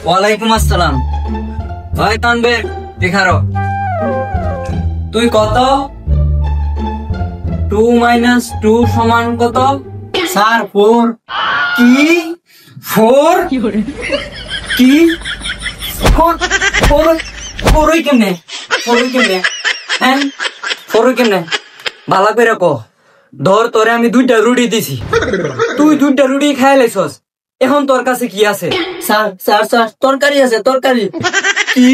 ওয়ালাইকুম আসসালাম। ভাই তানবীর দেখারো, তুই কত? 2 - 2 সমান কত? স্যার 4। কি 4? কি 4 কেমনে? 4 কেমনে? হ্যাঁ 4 কেমনে? ভালো করে কো। ধর তোরে আমি 2টা রুটি দিছি, তুই 2টা রুটি খাই লাইছস, এখন তোর কাছে কি আছে? স্যার স্যার স্যার তরকারি আছে, তরকারি। কি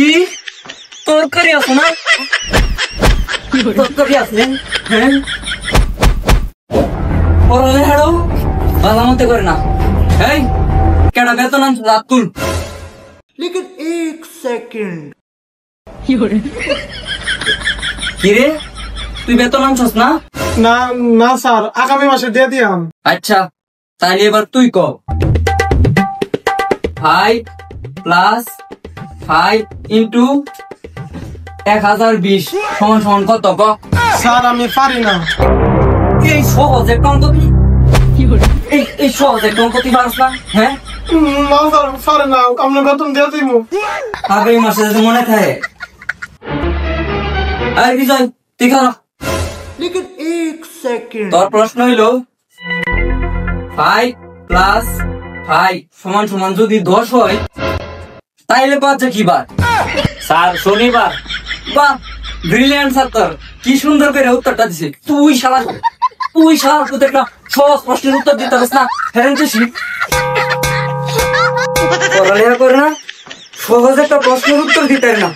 তরকারি আছে না? তরকারি আছে? হ্যাঁ পড়ালে হাড়ো ভালো মতে করে না। এই কেডা বেতন আনছ রাত তুল। লেকিন 1 সেকেন্ড। কি রে তুই বেতন আনছস না? না না স্যার, আগামী মাসে দিয়ে দিয়াম। আচ্ছা তাহলে এবার তুই ক। 5 + 5 × 1020 সমান সমান কত ক? স্যার আমি পারি না। এই সহজ একটা অঙ্ক তুই এই সহজ একটা অঙ্ক তুই পারস না? হ্যাঁ না স্যার পারি না, আপনি বেতন দিয়ে দিব। আগামী মাসে যদি মনে থাকে। আর বিজয় তুই খারাপ। লেকিন 1 সেকেন্ড। তোর প্রশ্ন হইল 5 + 5 সমান সমান যদি 10 হয় তাইলে পাচ্ছে কি বার? স্যার শনিবার। বাহ ব্রিলিয়ান্ট স্যার, তোর কি সুন্দর করে উত্তরটা দিছে। তুই শালা তুই একটা সহজ প্রশ্নের উত্তর দিতে পারিস না? পড়ালেখা করে না, সহজ একটা প্রশ্নের উত্তর দিতে পারে না,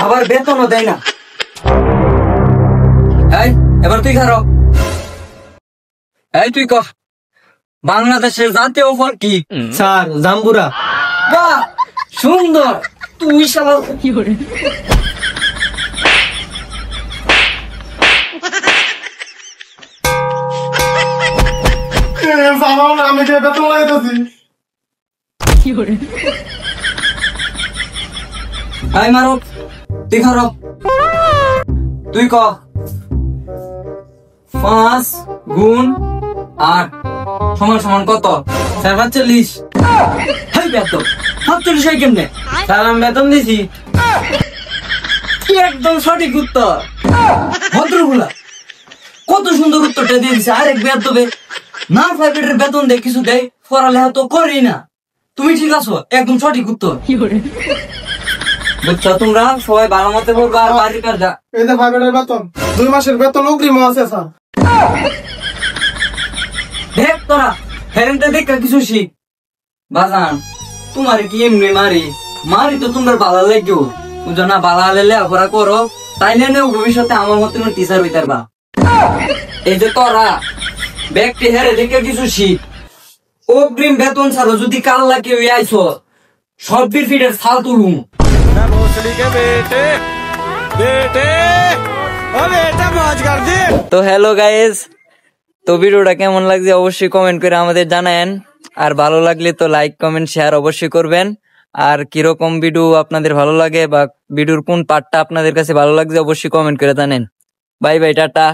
আবার বেতনও দেয় না। এই এবার তুই খারো। এই তুই কহ বাংলাদেশের জাতীয় ফল কি? স্যার জাম্বুরা। বাহ সুন্দর। তুই শালা আমি যে বেতন লাগাইতেছি। এই মারো তুই খারো। তুই ক 5 × 8 সমান সমান কত? 45। হেই বেতন 47 হয় কেমনে? স্যার আমি বেতন দিছি। কি একদম সঠিক উত্তর। ভদ্রগুলা কত সুন্দর উত্তরটা দিয়ে দিছে। আরেক বেতবে না প্রাইভেটের বেতন দেয় কিছু দেয়, পড়ালেখা তো করি না। তুমি ঠিক আছো, একদম সঠিক উত্তর। বুঝছো তোমরা সবাই ভালো মতে পড়বা আর বাড়ির কাজ যা। এই যে প্রাইভেটের বেতন 2 মাসের বেতন অগ্রিম আছে স্যার। দেখ তোরা হেরেন্টে দেখা কিছু শিখ। বাজান তোমার কি এমনি মারি তো তোমরা ভালো লাগেও, বুঝো না? ভালো হলে লেখাপড়া করো, তাইলে নেও ভবিষ্যতে আমার মতো টিচার হইতে পারবা। এই যে তোরা ব্যক্তি হেরে দেখে কিছু শিখ। অগ্রিম বেতন ছাড়ো যদি কাল লাগে আইসো সব্বির ফিটের ছাল তুলুম। তো হ্যালো গাইস, তো ভিডিওটা কেমন লাগছে অবশ্যই কমেন্ট করে আমাদের জানায়েন। আর ভালো লাগলে তো লাইক কমেন্ট শেয়ার অবশ্যই করবেন। আর কিরকম ভিডিও আপনাদের ভালো লাগে বা ভিডিওর কোন পার্টটা আপনাদের কাছে ভালো লাগছে অবশ্যই কমেন্ট করে জানেন। Bye bye, tata.